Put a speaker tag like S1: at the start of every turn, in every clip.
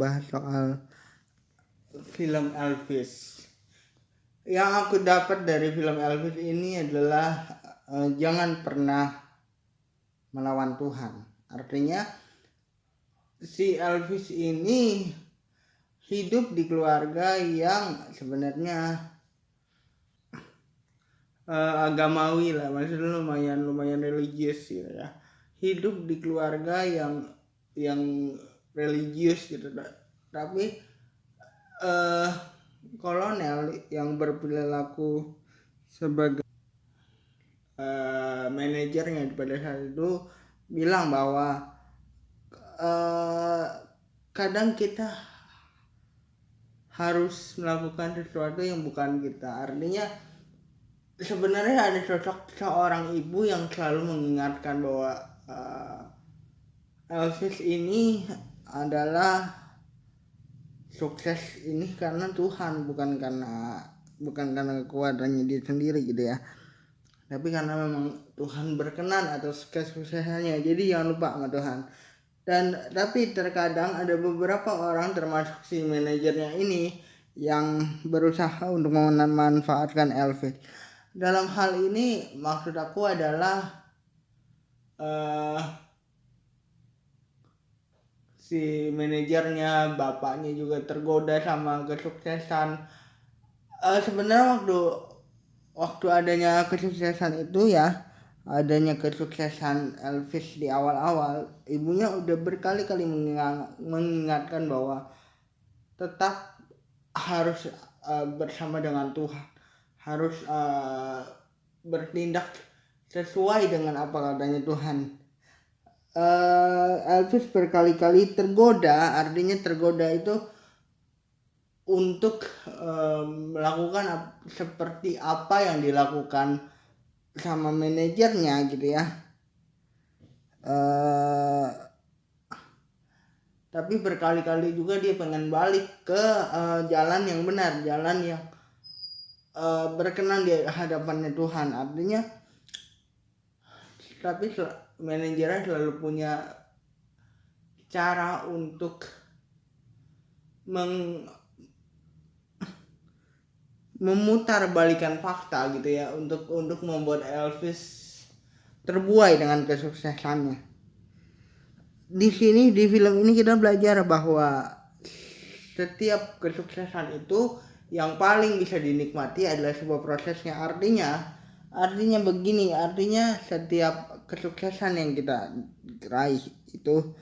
S1: ngebahas soal film Elvis. Yang aku dapat dari film Elvis ini adalah jangan pernah melawan Tuhan. Artinya si Elvis ini hidup di keluarga yang sebenarnya agamawi lah, maksudnya lumayan religius gitu ya. Hidup di keluarga yang religius gitu, tapi kolonel yang berperilaku sebagai manajernya pada saat itu bilang bahwa kadang kita harus melakukan sesuatu yang bukan kita. Artinya sebenarnya ada sosok seorang ibu yang selalu mengingatkan bahwa Elvis ini adalah sukses ini karena Tuhan, bukan karena kekuatannya dia sendiri gitu ya, tapi karena memang Tuhan berkenan atas kesuksesannya. Jadi jangan lupa sama Tuhan. Tapi terkadang ada beberapa orang termasuk si manajernya ini yang berusaha untuk memanfaatkan Elvis. Dalam hal ini maksud aku adalah si manajernya, bapaknya juga tergoda sama kesuksesan. Sebenarnya waktu adanya kesuksesan itu ya, adanya kesuksesan Elvis di awal-awal, ibunya udah berkali-kali mengingatkan bahwa tetap harus bersama dengan Tuhan, harus bertindak sesuai dengan apa katanya Tuhan. Elvis berkali-kali tergoda, artinya tergoda itu untuk melakukan seperti apa yang dilakukan sama manajernya gitu ya. Tapi berkali-kali juga dia pengen balik ke jalan yang benar, jalan yang berkenan di hadapannya Tuhan. Artinya tapi manajernya selalu punya cara untuk memutar balikan fakta gitu ya, untuk membuat Elvis terbuai dengan kesuksesannya. Di sini di film ini kita belajar bahwa setiap kesuksesan itu yang paling bisa dinikmati adalah sebuah prosesnya. Artinya begini, artinya setiap kesuksesan yang kita raih itu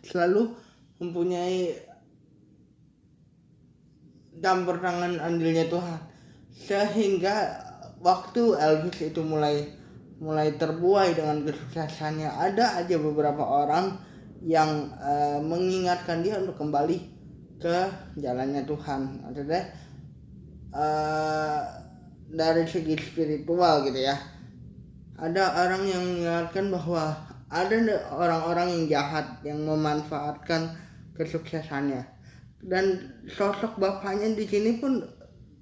S1: selalu mempunyai campur tangan andilnya Tuhan. Sehingga waktu Elvis itu mulai terbuai dengan kesuksesannya, ada aja beberapa orang yang mengingatkan dia untuk kembali ke jalannya Tuhan. Maksudnya dari segi spiritual gitu ya, ada orang yang mengingatkan bahwa ada orang-orang yang jahat yang memanfaatkan kesuksesannya, dan sosok bapaknya di sini pun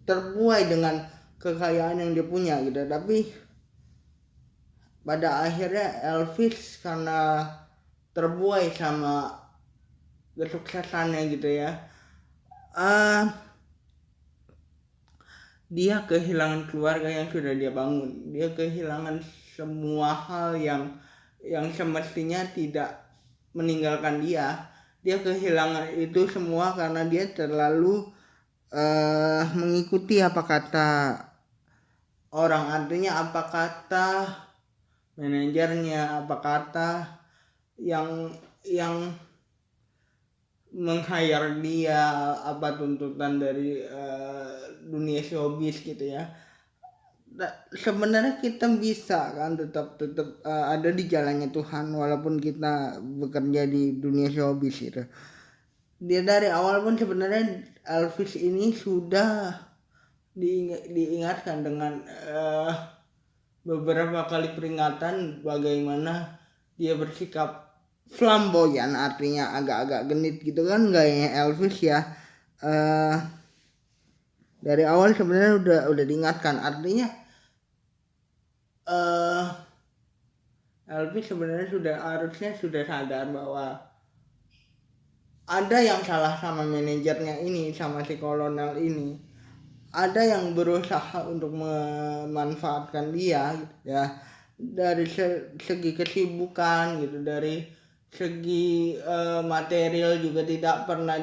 S1: terbuai dengan kekayaan yang dia punya gitu. Tapi pada akhirnya Elvis karena terbuai sama kesuksesannya gitu ya, dia kehilangan keluarga yang sudah dia bangun. Dia kehilangan semua hal yang semestinya tidak meninggalkan dia. Dia kehilangan itu semua karena dia terlalu mengikuti apa kata orang. Artinya apa kata manajernya, apa kata yang meng-hire dia, apa tuntutan dari dunia showbiz gitu ya. Sebenarnya kita bisa kan tetap ada di jalannya Tuhan walaupun kita bekerja di dunia showbiz gitu. Dia dari awal pun sebenarnya Elvis ini sudah diingatkan dengan beberapa kali peringatan bagaimana dia bersikap flamboyan, artinya agak-agak genit gitu kan gayanya Elvis ya. Dari awal sebenarnya udah diingatkan. Artinya Elvis sebenarnya harusnya sudah sadar bahwa ada yang salah sama manajernya ini, sama si kolonel ini. Ada yang berusaha untuk memanfaatkan dia gitu ya, dari segi kesibukan gitu, dari segi material juga tidak pernah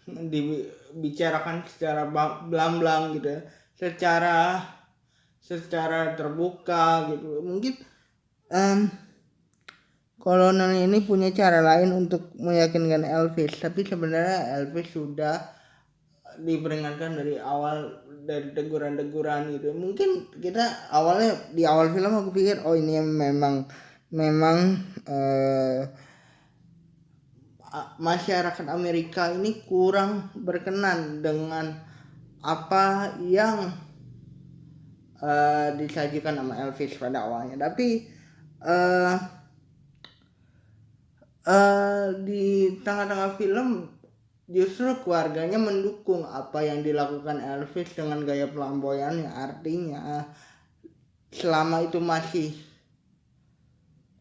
S1: dibicarakan secara belang-belang gitu ya, secara terbuka gitu. Mungkin kolonel ini punya cara lain untuk meyakinkan Elvis, tapi sebenarnya Elvis sudah diperingatkan dari awal, dari teguran-teguran gitu. Mungkin kita awalnya di awal film aku pikir oh ini memang masyarakat Amerika ini kurang berkenan dengan apa yang disajikan sama Elvis pada awalnya, tapi di tengah-tengah film justru keluarganya mendukung apa yang dilakukan Elvis dengan gaya pelamboyannya. Artinya selama itu masih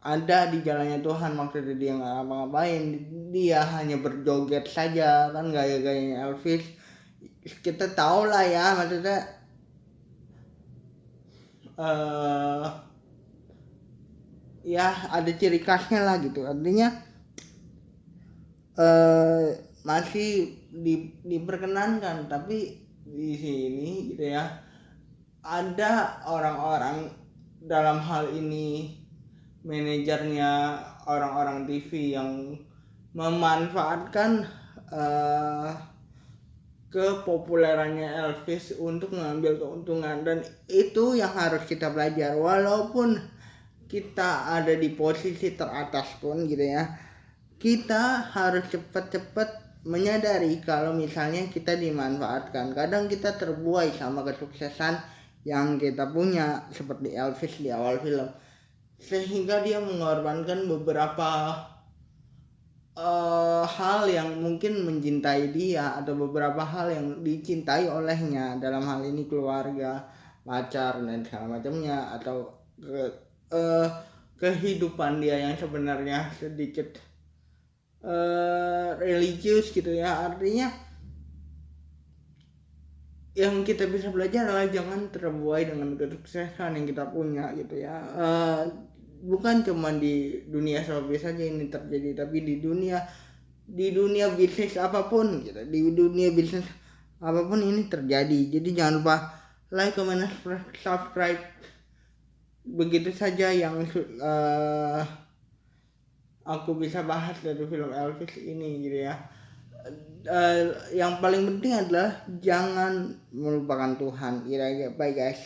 S1: ada di jalannya Tuhan, maksudnya dia nggak ngapa-ngapain, dia hanya berjoget saja kan, gaya-gayanya Elvis kita tahu lah ya, maksudnya ya ada ciri khasnya lah gitu. Artinya masih diperkenankan, tapi di sini gitu ya ada orang-orang, dalam hal ini manajernya orang-orang TV yang memanfaatkan kepopulerannya Elvis untuk mengambil keuntungan, dan itu yang harus kita belajar. Walaupun kita ada di posisi teratas pun gitu ya, kita harus cepat-cepat menyadari kalau misalnya kita dimanfaatkan. Kadang kita terbuai sama kesuksesan yang kita punya seperti Elvis di awal film, sehingga dia mengorbankan beberapa hal yang mungkin mencintai dia, atau beberapa hal yang dicintai olehnya, dalam hal ini keluarga, pacar dan segala macamnya, atau kehidupan dia yang sebenarnya sedikit religius gitu ya. Artinya yang kita bisa belajar adalah jangan terbuai dengan kesuksesan yang kita punya gitu ya. Bukan cuma di dunia showbiz saja ini terjadi, tapi di dunia bisnis apapun gitu, di dunia bisnis apapun ini terjadi. Jadi jangan lupa like, comment, subscribe. Begitu saja yang aku bisa bahas dari film Elvis ini gitu ya. Yang paling penting adalah jangan melupakan Tuhan. Bye guys.